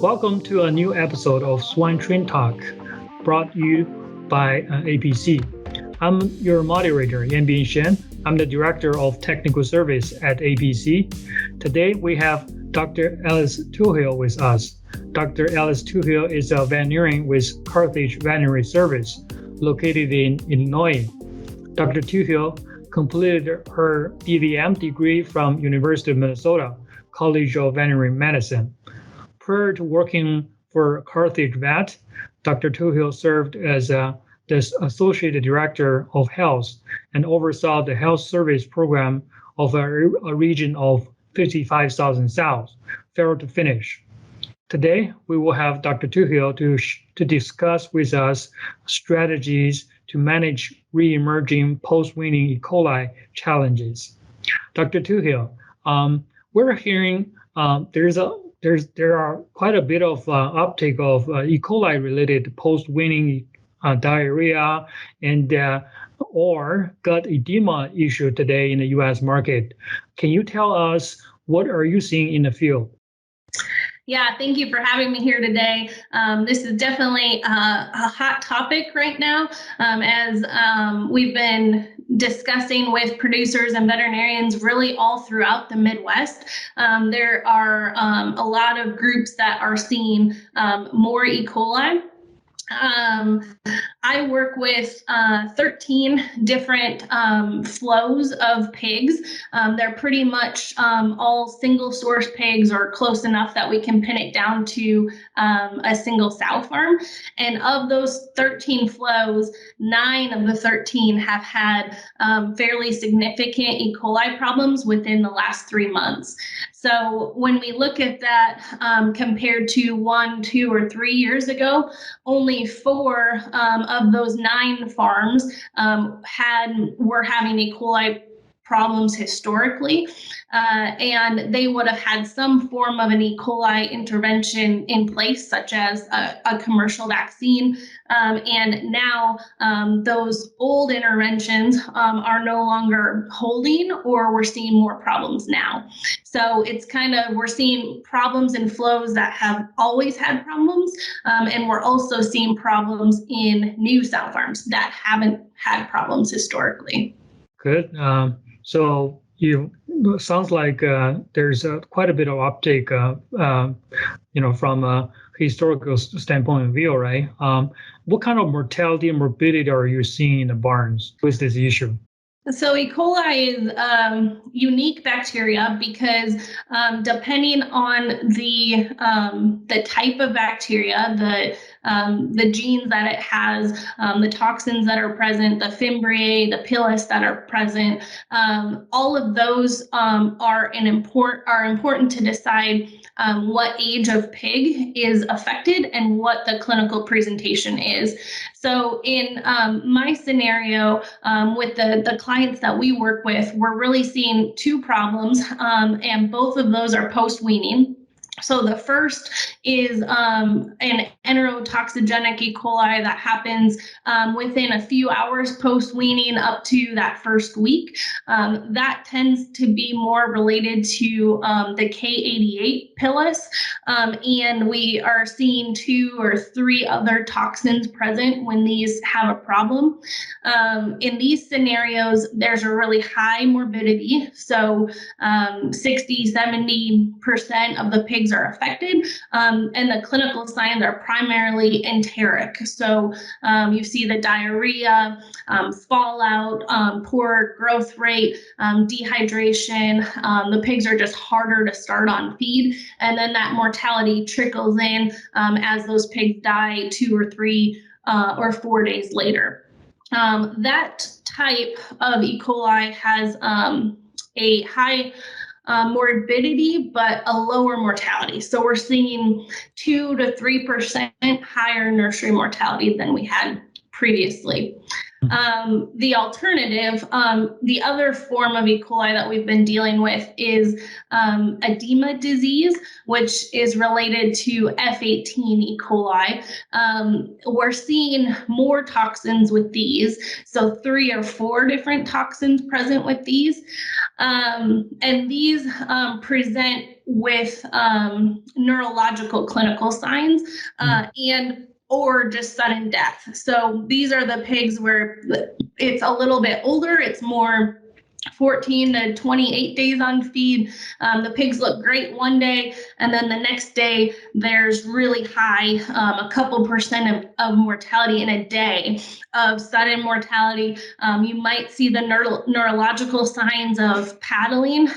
Welcome to a new episode of Swine Trend Talk, brought you by APC. I'm your moderator, Yanbin Shen. I'm the Director of Technical Service at APC. Today we have Dr. Alice Toohill with us. Dr. Alice Toohill is a veterinarian with Carthage Veterinary Service, located in Illinois. Dr. Toohill completed her DVM degree from University of Minnesota College of Veterinary Medicine. Prior to working for Carthage Vet, Dr. Toohill served as the Associate Director of Health and oversaw the health service program of a region of 55,000 sows, start to finish. Today, we will have Dr. Toohill to discuss with us strategies to manage re-emerging post-weaning E. coli challenges. Dr. Toohill, we're hearing there are quite a bit of uptake of E. coli-related post-weaning diarrhea and or gut edema issue today in the U.S. market. Can you tell us what are you seeing in the field? Yeah, thank you for having me here today. This is definitely a hot topic right now, as we've been discussing with producers and veterinarians really all throughout the Midwest. There are a lot of groups that are seeing more E. coli. I work with 13 different flows of pigs. They're pretty much all single source pigs or close enough that we can pin it down to a single sow farm. And of those 13 flows, 9 of the 13 have had fairly significant E. coli problems within the last 3 months. So when we look at that compared to 1, 2, or 3 years ago, only 4 of those 9 farms were having E. coli problems historically, and they would have had some form of an E. coli intervention in place, such as a commercial vaccine. And now those old interventions are no longer holding, or we're seeing more problems now. So it's we're seeing problems in flows that have always had problems, and we're also seeing problems in new sow farms that haven't had problems historically. Good. So sounds like there's quite a bit of uptake, from a historical standpoint of view, right? What kind of mortality and morbidity are you seeing in the barns with this issue? So E. coli is unique bacteria because depending on the type of bacteria, the genes that it has, the toxins that are present, the fimbriae, the pilus that are present, all of those are important to decide what age of pig is affected and what the clinical presentation is. So in my scenario, with the clients that we work with, we're really seeing 2 problems, and both of those are post-weaning. So the first is an enterotoxigenic E. coli that happens within a few hours post-weaning up to that first week. That tends to be more related to the K88 pilus, and we are seeing 2 or 3 other toxins present when these have a problem. In these scenarios, there's a really high morbidity, so 60-70% of the pigs are affected, and the clinical signs are primarily enteric. So you see the diarrhea, fallout, poor growth rate, dehydration. The pigs are just harder to start on feed, and then that mortality trickles in as those pigs die 2 or 3 or 4 days later. That type of E. coli has a high morbidity, but a lower mortality. So we're seeing 2 to 3% higher nursery mortality than we had previously. The alternative, the other form of E. coli that we've been dealing with is edema disease, which is related to F18 E. coli. We're seeing more toxins with these, so 3 or 4 different toxins present with these. And these present with neurological clinical signs and or just sudden death. So these are the pigs where it's a little bit older, it's more 14 to 28 days on feed. The pigs look great one day, and then the next day there's really high, a couple percent of mortality in a day of sudden mortality. You might see the neurological signs of paddling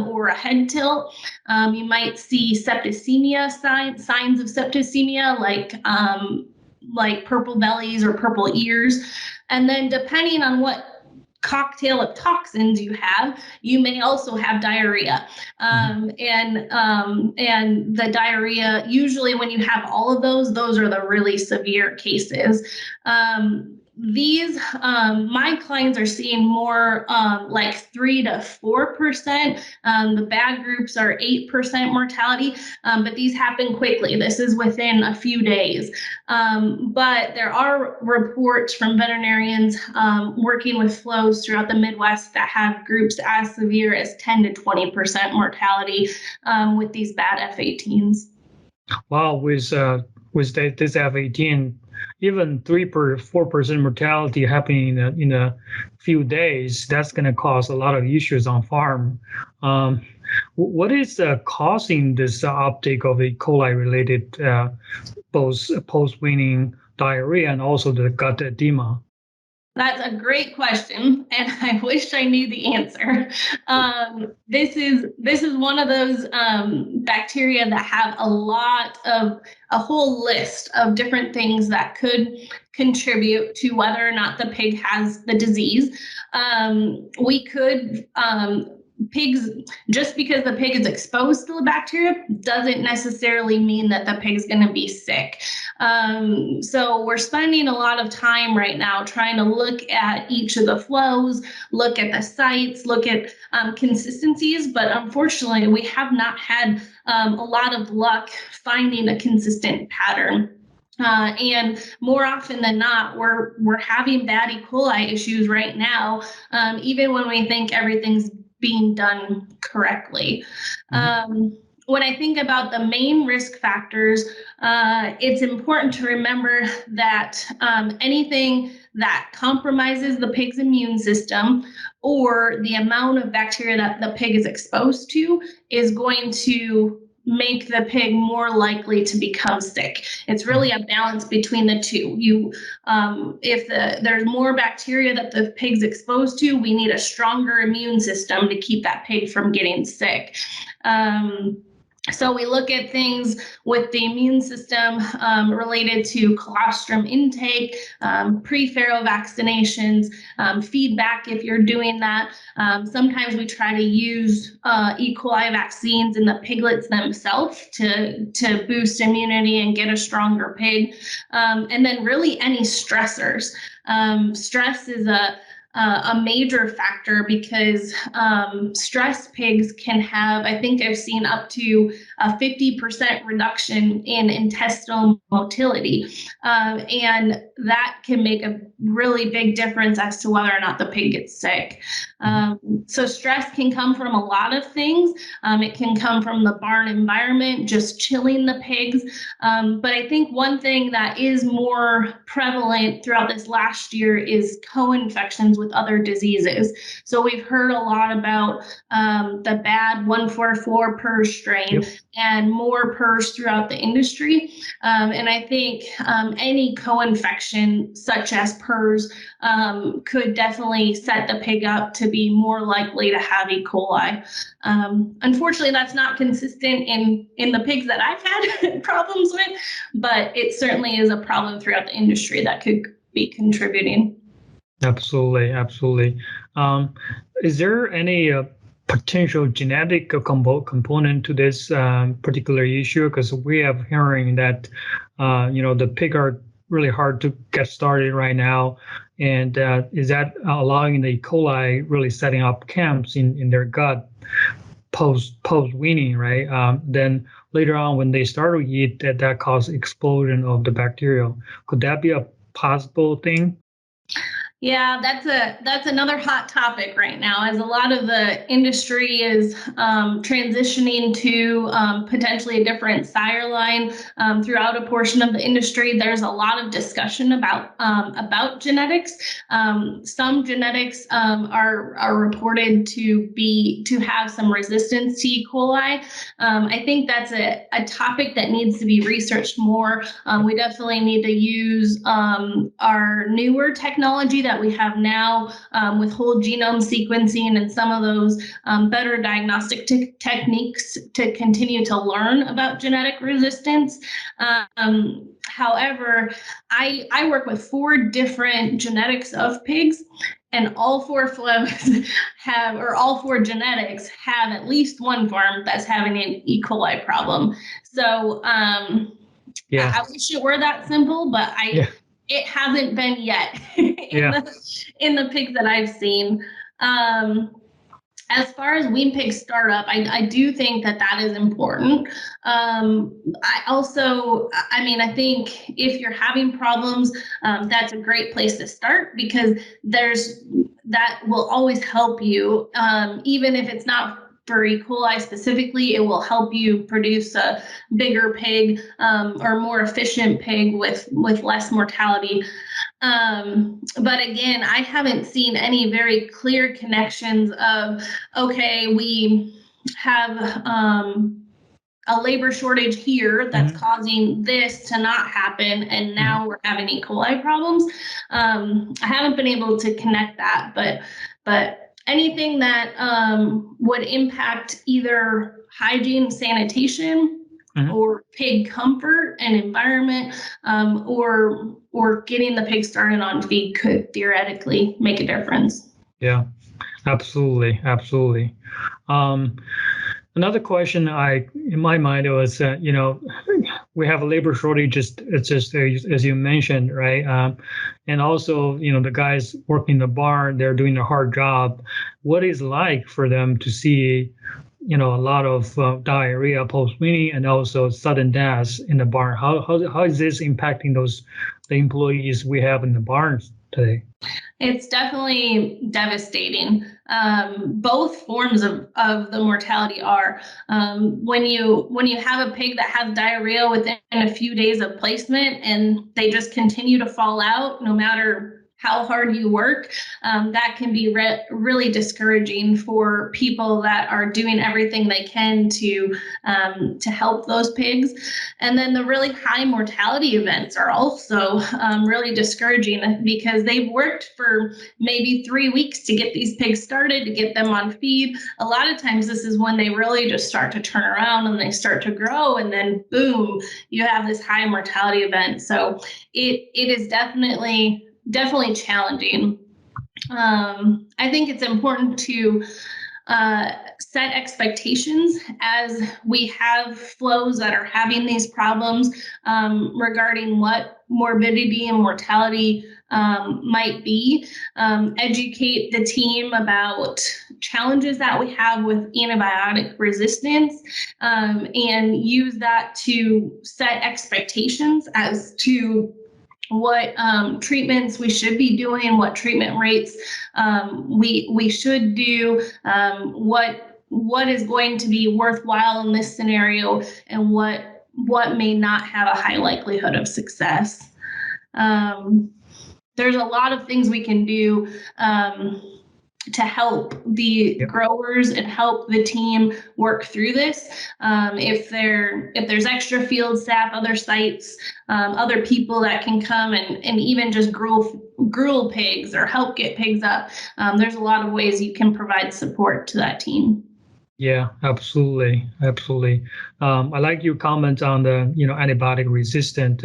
or a head tilt. You might see septicemia signs of septicemia, like purple bellies or purple ears. And then depending on what cocktail of toxins you have, you may also have diarrhea. And the diarrhea, usually when you have all of those are the really severe cases. These my clients are seeing more like 3 to 4%. The bad groups are 8% mortality, but these happen quickly. This is within a few days. But there are reports from veterinarians working with flows throughout the Midwest that have groups as severe as 10 to 20% mortality with these bad F18s. Wow, with this F18, even 3-4% mortality happening in a few days, that's going to cause a lot of issues on farm. What is causing this uptake of E. coli related both post-weaning diarrhea and also the gut edema? That's a great question, and I wish I knew the answer. This is one of those bacteria that have a whole list of different things that could contribute to whether or not the pig has the disease. We could pigs, just because the pig is exposed to the bacteria doesn't necessarily mean that the pig's going to be sick. So we're spending a lot of time right now trying to look at each of the flows, look at the sites, look at consistencies, but unfortunately we have not had a lot of luck finding a consistent pattern. And more often than not, we're having bad E. coli issues right now, even when we think everything's being done correctly. When I think about the main risk factors, it's important to remember that anything that compromises the pig's immune system or the amount of bacteria that the pig is exposed to is going to make the pig more likely to become sick. It's really a balance between the two. If there's more bacteria that the pig's exposed to, we need a stronger immune system to keep that pig from getting sick. So we look at things with the immune system related to colostrum intake, pre-farrow vaccinations, feedback if you're doing that. Sometimes we try to use E. coli vaccines in the piglets themselves to boost immunity and get a stronger pig. And then really any stressors. Stress is a major factor because stressed pigs can have, I think I've seen up to a 50% reduction in intestinal motility. And that can make a really big difference as to whether or not the pig gets sick. So stress can come from a lot of things. It can come from the barn environment, just chilling the pigs. But I think one thing that is more prevalent throughout this last year is co-infections with other diseases. So we've heard a lot about the bad 144 PRRS strain and more PRRS throughout the industry. And I think any co-infection such as PRRS could definitely set the pig up to be more likely to have E. coli. Unfortunately, that's not consistent in the pigs that I've had problems with, but it certainly is a problem throughout the industry that could be contributing. Absolutely. Is there any potential genetic component to this particular issue? Because we have hearing that the pig are really hard to get started right now, And is that allowing the E. coli really setting up camps in their gut post-weaning, right? Then later on, when they start to eat, that causes explosion of the bacteria. Could that be a possible thing? Yeah, that's another hot topic right now, as a lot of the industry is transitioning to potentially a different sire line. Throughout a portion of the industry, there's a lot of discussion about genetics. Some genetics are reported to have some resistance to E. coli. I think that's a topic that needs to be researched more. We definitely need to use our newer technology that we have now with whole genome sequencing and some of those better diagnostic techniques to continue to learn about genetic resistance. However, I work with 4 different genetics of pigs, and all 4 flows have, or all 4 genetics have at least one farm that's having an E. coli problem. So I wish it were that simple, but it hasn't been yet in the pigs that I've seen. As far as wean pig startup, I do think that is important. I think if you're having problems, that's a great place to start, because that will always help you, even if it's not for E. coli specifically. It will help you produce a bigger pig, or more efficient pig with less mortality. But again, I haven't seen any very clear connections of, okay, we have a labor shortage here that's causing this to not happen, and now we're having E. coli problems. I haven't been able to connect that, but anything that would impact either hygiene, sanitation, or pig comfort and environment, or getting the pig started on feed could theoretically make a difference. Yeah, absolutely. Another question in my mind was, we have a labor shortage, it's just as you mentioned, right? And also, the guys working the barn, they're doing a hard job. What is it like for them to see, a lot of diarrhea post-weaning and also sudden deaths in the barn? How is this impacting the employees we have in the barns today? It's definitely devastating. Both forms of the mortality are. When you have a pig that has diarrhea within a few days of placement and they just continue to fall out, no matter how hard you work, that can be really discouraging for people that are doing everything they can to help those pigs. And then the really high mortality events are also really discouraging, because they've worked for maybe 3 weeks to get these pigs started, to get them on feed. A lot of times this is when they really just start to turn around and they start to grow, and then boom, you have this high mortality event. So it is definitely challenging. I think it's important to set expectations as we have flows that are having these problems, regarding what morbidity and mortality might be. Educate the team about challenges that we have with antibiotic resistance, and use that to set expectations as to what treatments we should be doing, what treatment rates we should do, what is going to be worthwhile in this scenario, and what may not have a high likelihood of success. There's a lot of things we can do to help the growers and help the team work through this. If there's extra field staff, other sites, other people that can come and even just gruel pigs or help get pigs up, there's a lot of ways you can provide support to that team. Yeah, absolutely. I like your comments on the antibiotic resistant.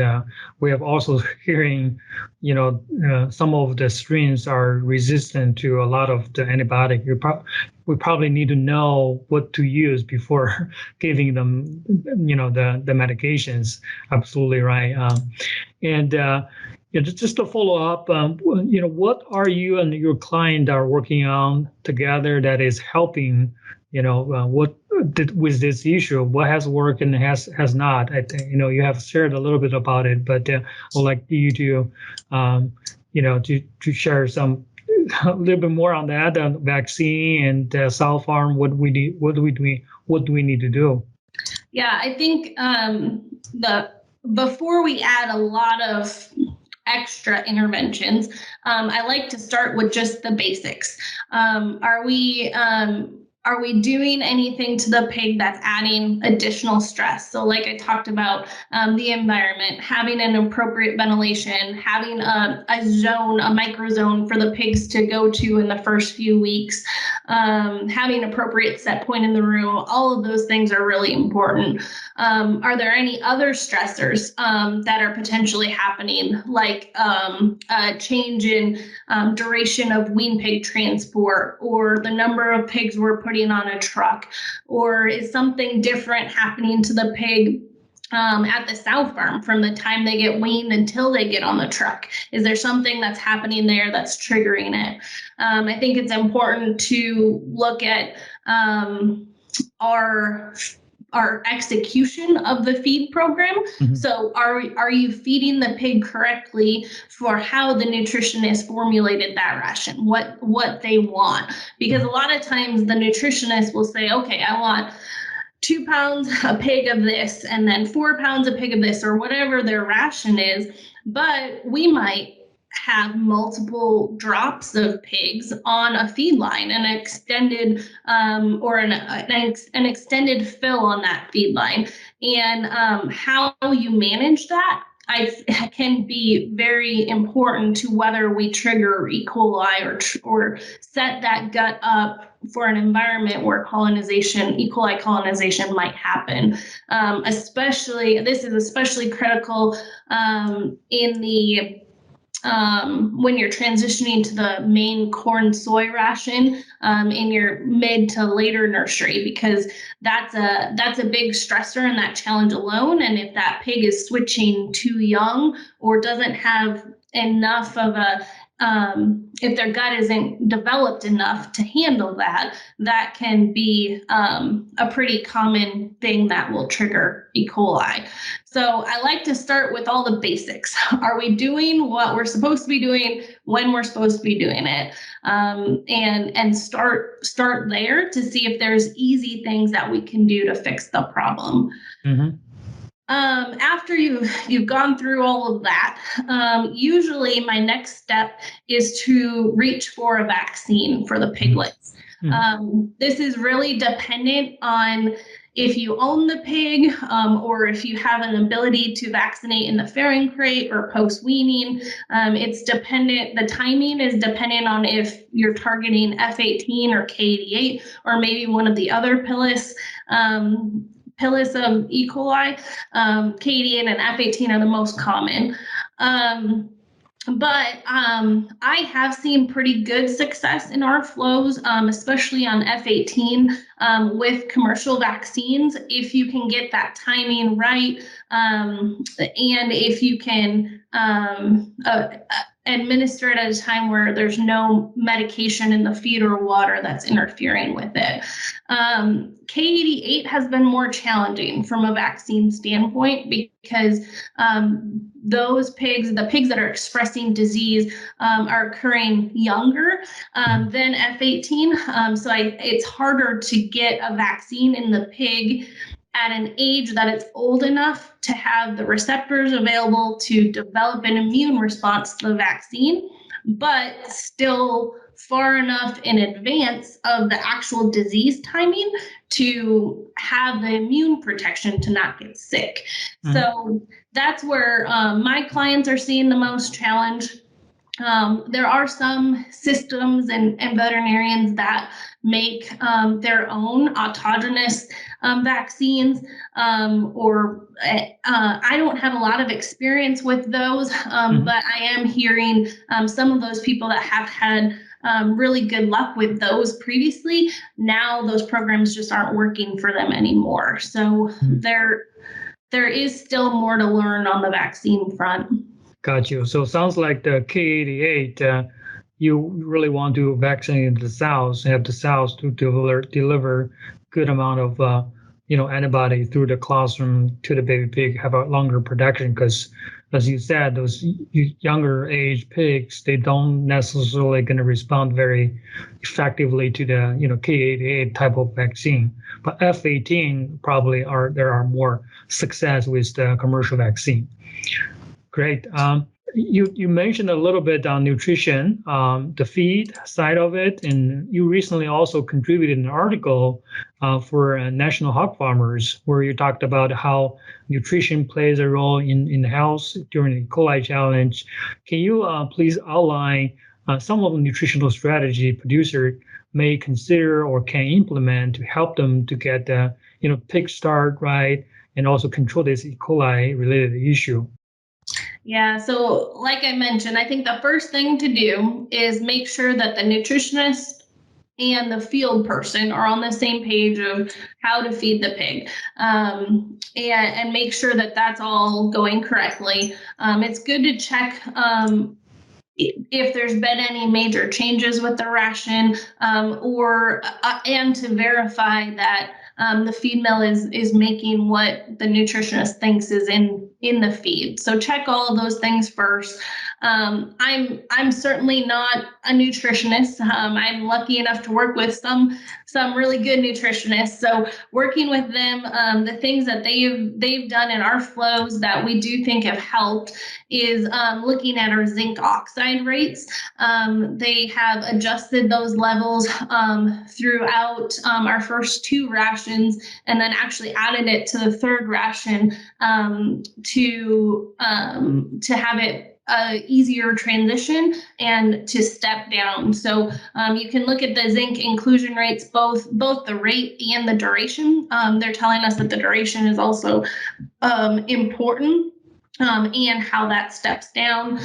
We have also hearing some of the strains are resistant to a lot of the antibiotic. We probably need to know what to use before giving them the medications. Absolutely right. And Yeah, just to follow up, what are you and your client are working on together that is helping, with this issue? What has worked and has not? I think, you have shared a little bit about it, but I would like you to, to share some a little bit more on that, vaccine and cell farm. What we need, what do we need to do? Yeah, I think before we add a lot of extra interventions, I like to start with just the basics. Are we doing anything to the pig that's adding additional stress? So like I talked about, the environment, having an appropriate ventilation, having a zone, a microzone for the pigs to go to in the first few weeks, having appropriate set point in the room, all of those things are really important. Are there any other stressors that are potentially happening, like a change in duration of wean pig transport, or the number of pigs we're putting on a truck, or is something different happening to the pig at the sow farm from the time they get weaned until they get on the truck? Is there something that's happening there that's triggering it? I think it's important to look at our execution of the feed program. Mm-hmm. So are you feeding the pig correctly for how the nutritionist formulated that ration, what they want? Because a lot of times the nutritionist will say, okay, I want 2 pounds a pig of this, and then 4 pounds a pig of this, or whatever their ration is. But we might have multiple drops of pigs on a feed line, an extended or an extended fill on that feed line. And how you manage that can be very important to whether we trigger E. coli or set that gut up for an environment where E. coli colonization might happen. This is especially critical in the when you're transitioning to the main corn soy ration in your mid to later nursery, because that's a big stressor and that challenge alone. And if that pig is switching too young or doesn't have enough of if their gut isn't developed enough to handle that can be a pretty common thing that will trigger E. coli. So I like to start with all the basics. Are we doing what we're supposed to be doing when we're supposed to be doing it? And start there to see if there's easy things that we can do to fix the problem. Mm-hmm. After you've gone through all of that, usually my next step is to reach for a vaccine for the piglets. Mm-hmm. This is really dependent on if you own the pig or if you have an ability to vaccinate in the farrowing crate or post-weaning. It's dependent. The timing is dependent on if you're targeting F18 or K88 or maybe one of the other pilus of E. coli. K88 and F18 are the most common. But I have seen pretty good success in our flows, especially on F18 with commercial vaccines, if you can get that timing right, and if you can administer it at a time where there's no medication in the feed or water that's interfering with it. K88 has been more challenging from a vaccine standpoint because those pigs, the pigs that are expressing disease, are occurring younger than F18. So it's harder to get a vaccine in the pig at an age that it's old enough to have the receptors available to develop an immune response to the vaccine, but still far enough in advance of the actual disease timing to have the immune protection to not get sick. Mm-hmm. So that's where my clients are seeing the most challenge. There are some systems and veterinarians that make their own autogenous vaccines, or I don't have a lot of experience with those, mm-hmm. but I am hearing some of those people that have had really good luck with those previously. Now those programs just aren't working for them anymore. So mm-hmm. there is still more to learn on the vaccine front. Got you. So it sounds like the K88, you really want to vaccinate the cells, have the cells to deliver good amount of antibody through the classroom to the baby pig, have a longer protection. Because as you said, those younger age pigs, they don't necessarily going to respond very effectively to the K88 type of vaccine. But F18 probably there are more success with the commercial vaccine. Great. You mentioned a little bit on nutrition, the feed side of it, and you recently also contributed an article for National Hog Farmers where you talked about how nutrition plays a role in health during the E. coli challenge. Can you please outline some of the nutritional strategy producer may consider or can implement to help them to get the pig start right and also control this E. coli related issue? Yeah, so like I mentioned, I think the first thing to do is make sure that the nutritionist and the field person are on the same page of how to feed the pig, and make sure that that's all going correctly. It's good to check if there's been any major changes with the ration, and to verify that the feed mill is making what the nutritionist thinks is in the feed. So check all of those things first. I'm certainly not a nutritionist. I'm lucky enough to work with some really good nutritionists. So working with them, the things that they've done in our flows that we do think have helped is looking at our zinc oxide rates. They have adjusted those levels throughout our first two rations, and then actually added it to the third ration to have it easier transition and to step down. So you can look at the zinc inclusion rates, both the rate and the duration. They're telling us that the duration is also important. And how that steps down.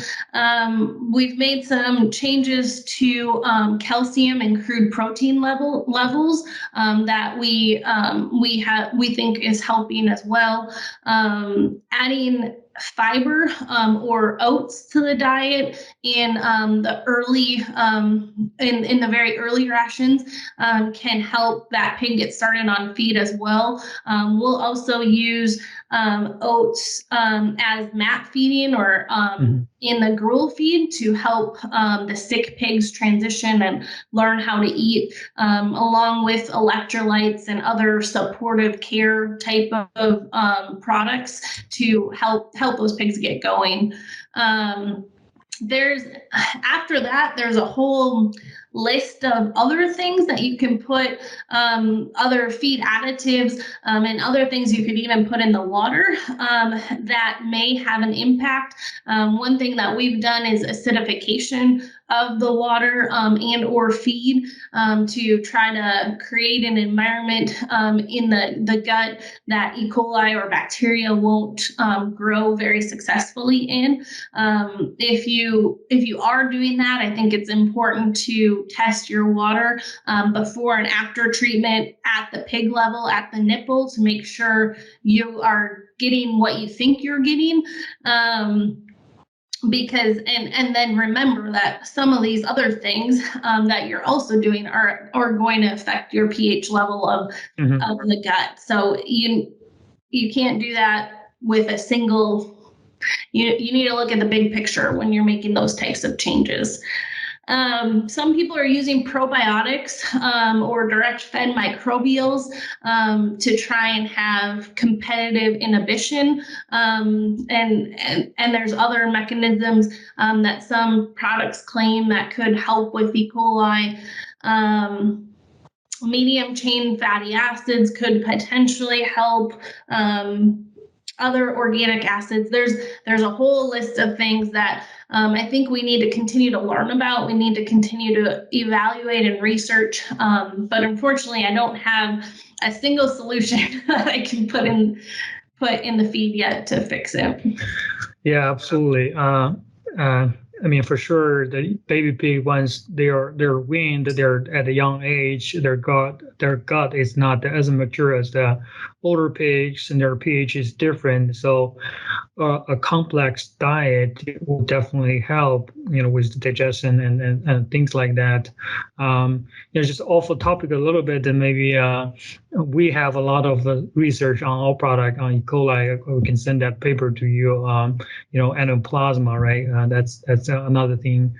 We've made some changes to calcium and crude protein levels that we think is helping as well. Adding fiber or oats to the diet in the early in the very early rations can help that pig get started on feed as well. We'll also use oats as mat feeding or in the gruel feed to help the sick pigs transition and learn how to eat, along with electrolytes and other supportive care type of products to help those pigs get going. There's a whole list of other things that you can put, other feed additives, and other things you could even put in the water that may have an impact. One thing that we've done is acidification of the water and or feed to try to create an environment in the gut that E. coli or bacteria won't grow very successfully in. If you are doing that, I think it's important to test your water before and after treatment at the pig level, at the nipple, to make sure you are getting what you think you're getting. Because and then remember that some of these other things that you're also doing are going to affect your pH level of the gut. So you can't do that with a single. You need to look at the big picture when you're making those types of changes. Some people are using probiotics or direct fed microbials to try and have competitive inhibition. And there's other mechanisms that some products claim that could help with E. coli. Medium chain fatty acids could potentially help. Other organic acids. There's a whole list of things that I think we need to continue to learn about. We need to continue to evaluate and research. But unfortunately, I don't have a single solution that I can put in the feed yet to fix it. Yeah, absolutely. I mean, for sure, the baby pig, once they're weaned, they're at a young age, their gut is not as mature as the older pigs, and their pH is different. So a complex diet will definitely help, with the digestion and things like that. Just off the topic a little bit, and maybe we have a lot of research on our product on E. coli. We can send that paper to you. Anaplasma, right? That's another thing.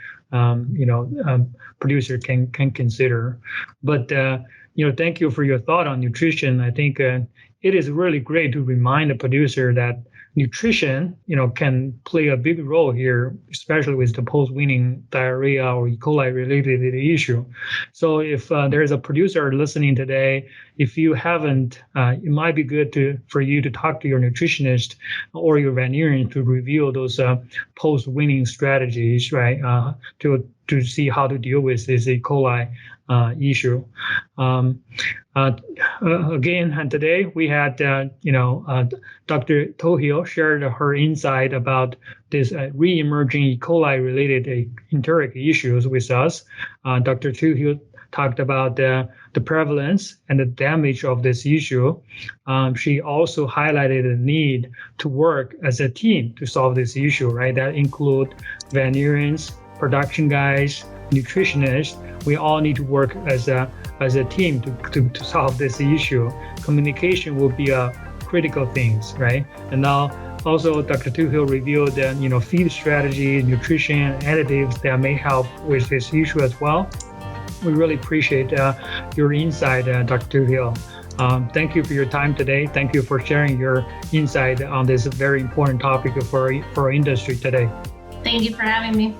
Producer can consider. But thank you for your thought on nutrition. I think it is really great to remind the producer that nutrition, can play a big role here, especially with the post-weaning diarrhea or E. coli related issue. So if there's a producer listening today, if you haven't, it might be good for you to talk to your nutritionist or your veterinarian to review those post-weaning strategies, right? To see how to deal with this E. coli issue. Again, and today we had, Dr. Toohill shared her insight about this re-emerging E. coli-related enteric issues with us. Dr. Toohill talked about the prevalence and the damage of this issue. She also highlighted the need to work as a team to solve this issue, right? That include veterinarians, production guys, nutritionists. We all need to work as a team to solve this issue. Communication will be a critical thing, right? And now also Dr. Toohill reviewed feed strategy, nutrition, additives that may help with this issue as well. We really appreciate your insight, Dr. Toohill. Thank you for your time today. Thank you for sharing your insight on this very important topic for our industry today. Thank you for having me.